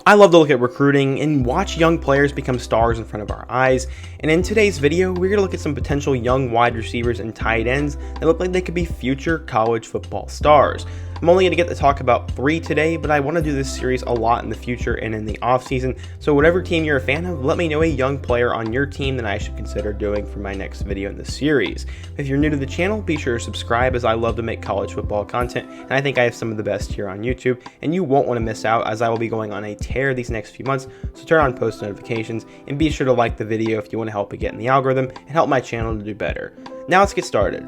I love to look at recruiting and watch young players become stars in front of our eyes, and in today's video, we're going to look at some potential young wide receivers and tight ends that look like they could be future college football stars. I'm only going to get to talk about 3 today, but I want to do this series a lot in the future and in the offseason, so whatever team you're a fan of, let me know a young player on your team that I should consider doing for my next video in the series. If you're new to the channel, be sure to subscribe, as I love to make college football content, and I think I have some of the best here on YouTube, and you won't want to miss out as I will be going on a tear these next few months, so turn on post notifications, and be sure to like the video if you want to help it get in the algorithm and help my channel to do better. Now let's get started.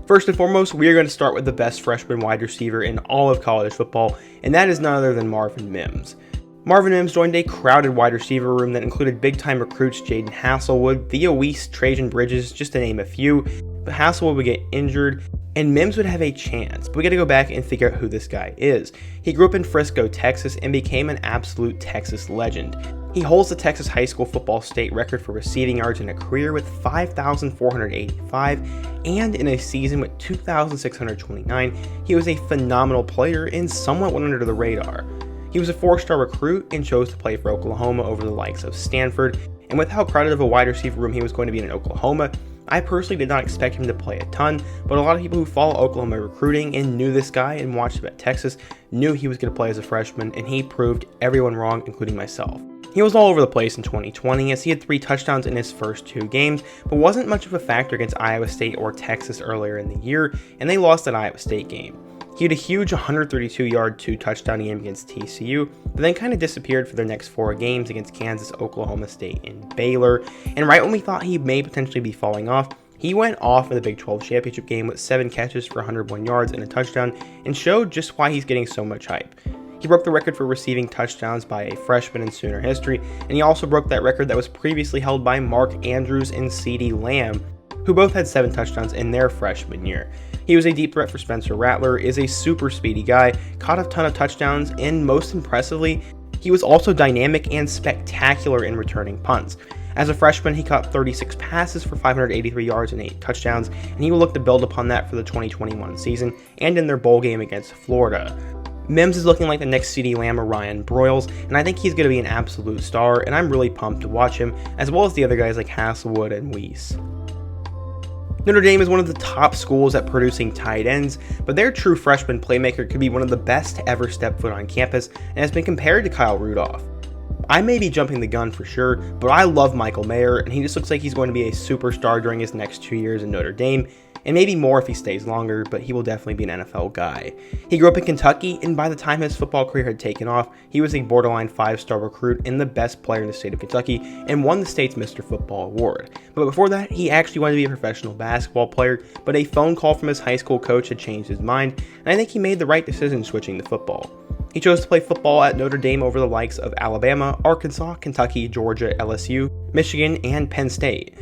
First and foremost, we are going to start with the best freshman wide receiver in all of college football, and that is none other than Marvin Mims. Marvin Mims joined a crowded wide receiver room that included big-time recruits Jaden Hasselwood, Theo Weiss, Trajan Bridges, just to name a few, but Hasselwood would get injured, and Mims would have a chance, but we got to go back and figure out who this guy is. He grew up in Frisco, Texas, and became an absolute Texas legend. He holds the Texas high school football state record for receiving yards in a career with 5,485, and in a season with 2,629, he was a phenomenal player and somewhat went under the radar. He was a 4-star recruit and chose to play for Oklahoma over the likes of Stanford, and with how crowded of a wide receiver room he was going to be in Oklahoma, I personally did not expect him to play a ton, but a lot of people who follow Oklahoma recruiting and knew this guy and watched him at Texas knew he was going to play as a freshman, and he proved everyone wrong, including myself. He was all over the place in 2020 as he had 3 touchdowns in his first 2 games, but wasn't much of a factor against Iowa State or Texas earlier in the year, and they lost that Iowa State game. He had a huge 132-yard 2-touchdown game against TCU, but then kind of disappeared for their next 4 games against Kansas, Oklahoma State, and Baylor, and right when we thought he may potentially be falling off, he went off in the Big 12 championship game with 7 catches for 101 yards and a touchdown, and showed just why he's getting so much hype. He broke the record for receiving touchdowns by a freshman in Sooner history, and he also broke that record that was previously held by Mark Andrews and CeeDee Lamb, who both had 7 touchdowns in their freshman year. He was a deep threat for Spencer Rattler, is a super speedy guy, caught a ton of touchdowns, and most impressively, he was also dynamic and spectacular in returning punts. As a freshman, he caught 36 passes for 583 yards and 8 touchdowns, and he will look to build upon that for the 2021 season and in their bowl game against Florida. Mims is looking like the next CeeDee Lamb or Ryan Broyles, and I think he's going to be an absolute star, and I'm really pumped to watch him, as well as the other guys like Hasselwood and Weiss. Notre Dame is one of the top schools at producing tight ends, but their true freshman playmaker could be one of the best to ever step foot on campus, and has been compared to Kyle Rudolph. I may be jumping the gun for sure, but I love Michael Mayer, and he just looks like he's going to be a superstar during his next 2 years in Notre Dame, and maybe more if he stays longer, but he will definitely be an NFL guy. He grew up in Kentucky, and by the time his football career had taken off, he was a borderline 5-star recruit and the best player in the state of Kentucky, and won the state's Mr. Football award. But before that, he actually wanted to be a professional basketball player, but a phone call from his high school coach had changed his mind, and I think he made the right decision switching to football. He chose to play football at Notre Dame over the likes of Alabama, Arkansas, Kentucky, Georgia, LSU, Michigan, and Penn State.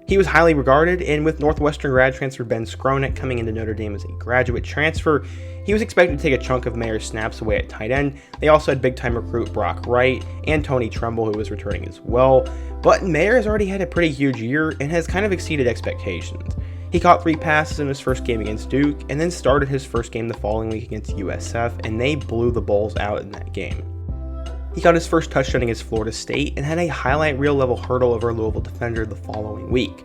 He was highly regarded, and with Northwestern grad transfer Ben Skronik coming into Notre Dame as a graduate transfer, he was expected to take a chunk of Mayer's snaps away at tight end. They also had big-time recruit Brock Wright and Tony Tremble, who was returning as well, but Mayer has already had a pretty huge year and has kind of exceeded expectations. He caught 3 passes in his first game against Duke, and then started his first game the following week against USF, and they blew the Bulls out in that game. He got his first touchdown against Florida State and had a highlight reel level hurdle over a Louisville defender the following week.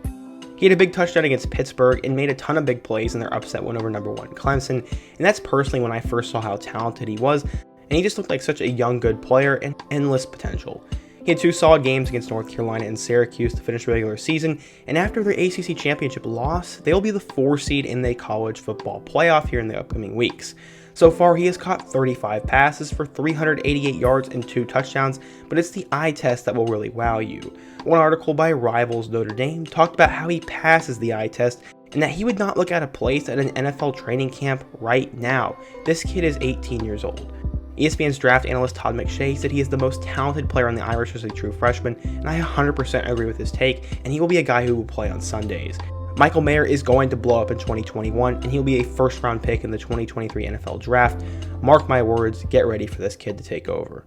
He had a big touchdown against Pittsburgh and made a ton of big plays in their upset win over number 1 Clemson, and that's personally when I first saw how talented he was, and he just looked like such a young good player and endless potential. He had 2 solid games against North Carolina and Syracuse to finish the regular season, and after their ACC championship loss, they'll be the 4 seed in the college football playoff here in the upcoming weeks. So far, he has caught 35 passes for 388 yards and 2 touchdowns, but it's the eye test that will really wow you. One article by Rivals Notre Dame talked about how he passes the eye test and that he would not look at a place at an NFL training camp right now. This kid is 18 years old. ESPN's draft analyst Todd McShay said he is the most talented player on the Irish as a true freshman, and I 100% agree with his take, and he will be a guy who will play on Sundays. Michael Mayer is going to blow up in 2021, and he'll be a first-round pick in the 2023 NFL Draft. Mark my words, get ready for this kid to take over.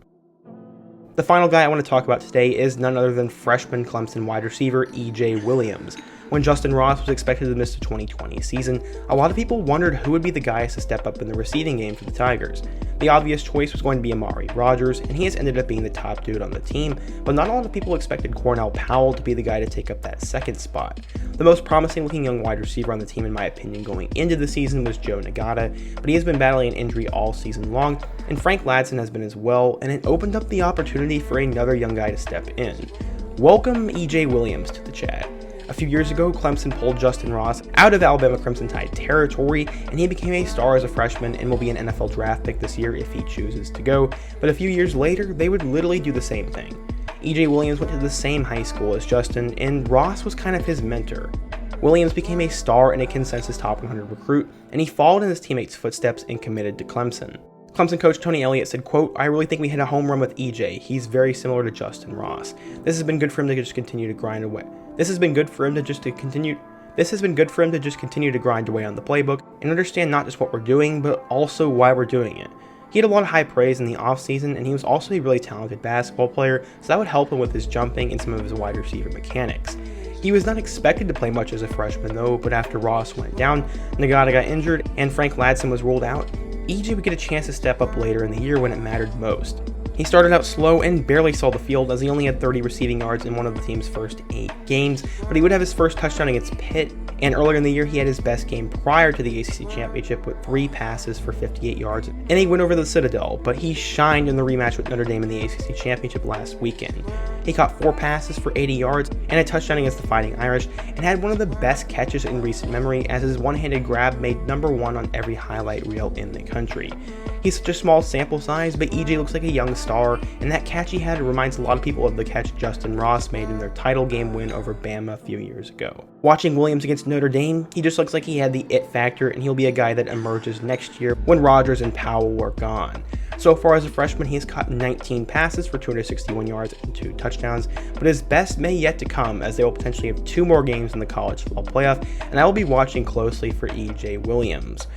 The final guy I want to talk about today is none other than freshman Clemson wide receiver E.J. Williams. When Justin Ross was expected to miss the 2020 season, a lot of people wondered who would be the guys to step up in the receiving game for the Tigers. The obvious choice was going to be Amari Rodgers, and he has ended up being the top dude on the team, but not a lot of people expected Cornell Powell to be the guy to take up that second spot. The most promising looking young wide receiver on the team in my opinion going into the season was Joe Nagata, but he has been battling an injury all season long, and Frank Ladson has been as well, and it opened up the opportunity for another young guy to step in. Welcome E.J. Williams to the chat. A few years ago, Clemson pulled Justin Ross out of Alabama Crimson Tide territory, and he became a star as a freshman and will be an NFL draft pick this year if he chooses to go, but a few years later, they would literally do the same thing. E.J. Williams went to the same high school as Justin, and Ross was kind of his mentor. Williams became a star and a consensus top 100 recruit, and he followed in his teammates' footsteps and committed to Clemson. Clemson coach Tony Elliott said, quote, "I really think we hit a home run with EJ. He's very similar to Justin Ross. This has been good for him to just continue to grind away. This has been good for him to just continue to grind away on the playbook and understand not just what we're doing, but also why we're doing it." He had a lot of high praise in the offseason, and he was also a really talented basketball player, so that would help him with his jumping and some of his wide receiver mechanics. He was not expected to play much as a freshman though, but after Ross went down, Nagata got injured, and Frank Ladson was ruled out, EJ would get a chance to step up later in the year when it mattered most. He started out slow and barely saw the field as he only had 30 receiving yards in one of the team's first 8 games, but he would have his first touchdown against Pitt, and earlier in the year he had his best game prior to the ACC Championship with 3 passes for 58 yards and a win over the Citadel, but he shined in the rematch with Notre Dame in the ACC Championship last weekend. He caught 4 passes for 80 yards and a touchdown against the Fighting Irish, and had one of the best catches in recent memory as his one-handed grab made #1 on every highlight reel in the country. He's such a small sample size, but EJ looks like a young star, and that catch he had reminds a lot of people of the catch Justin Ross made in their title game win over Bama a few years ago. Watching Williams against Notre Dame, he just looks like he had the it factor, and he'll be a guy that emerges next year when Rodgers and Powell were gone. So far as a freshman, he has caught 19 passes for 261 yards and 2 touchdowns, but his best may yet to come as they will potentially have 2 more games in the college football playoff, and I will be watching closely for E.J. Williams.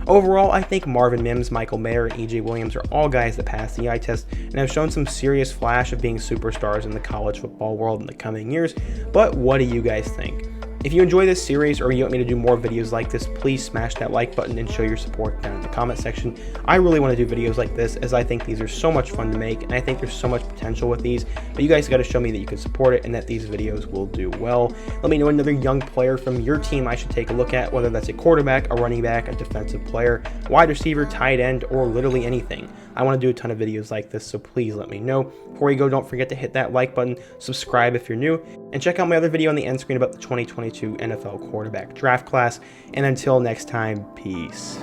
Overall, I think Marvin, Mims, Michael Mayer, and E.J. Williams are all guys that passed the eye test and have shown some serious flash of being superstars in the college football world in the coming years, but what do you guys think? If you enjoy this series or you want me to do more videos like this, please smash that like button and show your support down in the comment section. I really want to do videos like this as I think these are so much fun to make, and I think there's so much potential with these, but you guys got to show me that you can support it and that these videos will do well. Let me know another young player from your team I should take a look at, whether that's a quarterback, a running back, a defensive player, wide receiver, tight end, or literally anything. I want to do a ton of videos like this, so please let me know. Before you go, don't forget to hit that like button, subscribe if you're new, and check out my other video on the end screen about the 2022 NFL quarterback draft class. And until next time, peace.